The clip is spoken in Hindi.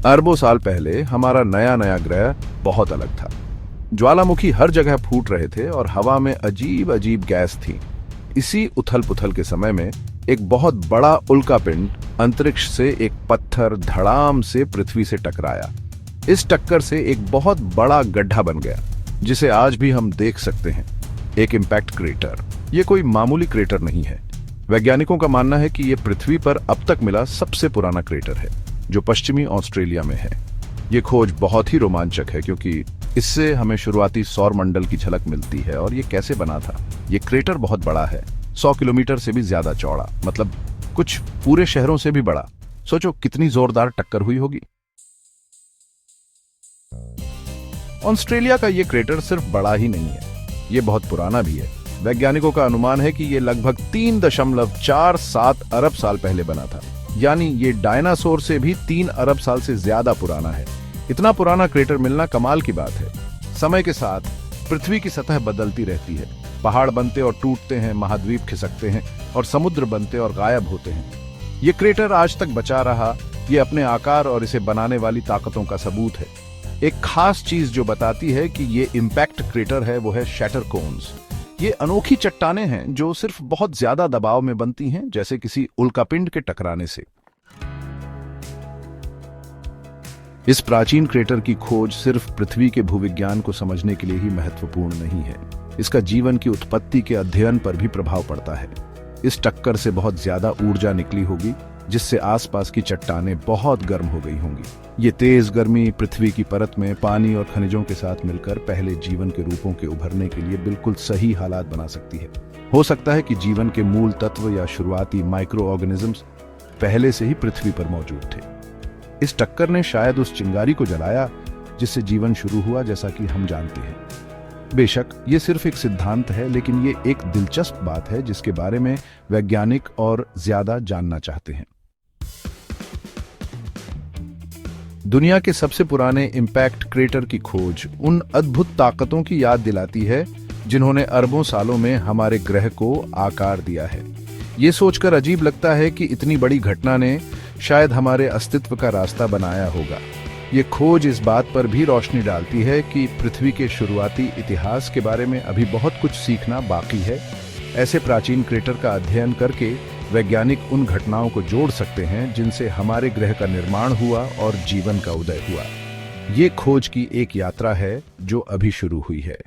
अरबों साल पहले हमारा नया नया ग्रह बहुत अलग था। ज्वालामुखी हर जगह फूट रहे थे और हवा में अजीब अजीब गैस थी। इसी उथल पुथल के समय में एक बहुत बड़ा उल्कापिंड अंतरिक्ष से एक पत्थर धड़ाम से पृथ्वी से टकराया। इस टक्कर से एक बहुत बड़ा गड्ढा बन गया, जिसे आज भी हम देख सकते हैं, एक इम्पैक्ट क्रेटर। ये कोई मामूली क्रेटर नहीं है। वैज्ञानिकों का मानना है कि यह पृथ्वी पर अब तक मिला सबसे पुराना क्रेटर है, जो पश्चिमी ऑस्ट्रेलिया में है। ये खोज बहुत ही रोमांचक है क्योंकि इससे हमें शुरुआती सौर मंडल की झलक मिलती है। और ये कैसे बना था? ये क्रेटर बहुत बड़ा है, 100 किलोमीटर से भी ज्यादा चौड़ा, मतलब कुछ पूरे शहरों से भी बड़ा। सोचो कितनी जोरदार टक्कर हुई होगी। ऑस्ट्रेलिया का ये क्रेटर सिर्फ बड़ा ही नहीं है, ये बहुत पुराना भी है। वैज्ञानिकों का अनुमान है कि ये लगभग 3.47 अरब साल पहले बना था, यानी ये डायनासोर से भी 3 अरब साल से ज्यादा पुराना है। इतना पुराना क्रेटर मिलना कमाल की बात है। समय के साथ पृथ्वी की सतह बदलती रहती है, पहाड़ बनते और टूटते हैं, महाद्वीप खिसकते हैं और समुद्र बनते और गायब होते हैं। ये क्रेटर आज तक बचा रहा, ये अपने आकार और इसे बनाने वाली ताकतों का सबूत है। एक खास चीज जो बताती है कि ये इम्पैक्ट क्रेटर है वो है शैटर कोन्स। ये अनोखी चट्टानें हैं जो सिर्फ बहुत ज्यादा दबाव में बनती हैं, जैसे किसी उल्कापिंड के टकराने से। इस प्राचीन क्रेटर की खोज सिर्फ पृथ्वी के भूविज्ञान को समझने के लिए ही महत्वपूर्ण नहीं है, इसका जीवन की उत्पत्ति के अध्ययन पर भी प्रभाव पड़ता है। इस टक्कर से बहुत ज्यादा ऊर्जा निकली होगी, जिससे आसपास की चट्टानें बहुत गर्म हो गई होंगी। ये तेज गर्मी पृथ्वी की परत में पानी और खनिजों के साथ मिलकर पहले जीवन के रूपों के उभरने के लिए बिल्कुल सही हालात बना सकती है। हो सकता है कि जीवन के मूल तत्व या शुरुआती माइक्रो ऑर्गेनिजम्स पहले से ही पृथ्वी पर मौजूद थे। इस टक्कर ने शायद उस चिंगारी को जलाया जिससे जीवन शुरू हुआ, जैसा कि हम जानते हैं। बेशक ये सिर्फ एक सिद्धांत है, लेकिन ये एक दिलचस्प बात है जिसके बारे में वैज्ञानिक और ज्यादा जानना चाहते हैं। दुनिया के सबसे पुराने इम्पैक्ट क्रेटर की खोज उन अद्भुत ताकतों की याद दिलाती है जिन्होंने अरबों सालों में हमारे ग्रह को आकार दिया है। ये सोचकर अजीब लगता है कि इतनी बड़ी घटना ने शायद हमारे अस्तित्व का रास्ता बनाया होगा। ये खोज इस बात पर भी रोशनी डालती है कि पृथ्वी के शुरुआती इतिहास के बारे में अभी बहुत कुछ सीखना बाकी है। ऐसे प्राचीन क्रेटर का अध्ययन करके वैज्ञानिक उन घटनाओं को जोड़ सकते हैं जिनसे हमारे ग्रह का निर्माण हुआ और जीवन का उदय हुआ। ये खोज की एक यात्रा है जो अभी शुरू हुई है।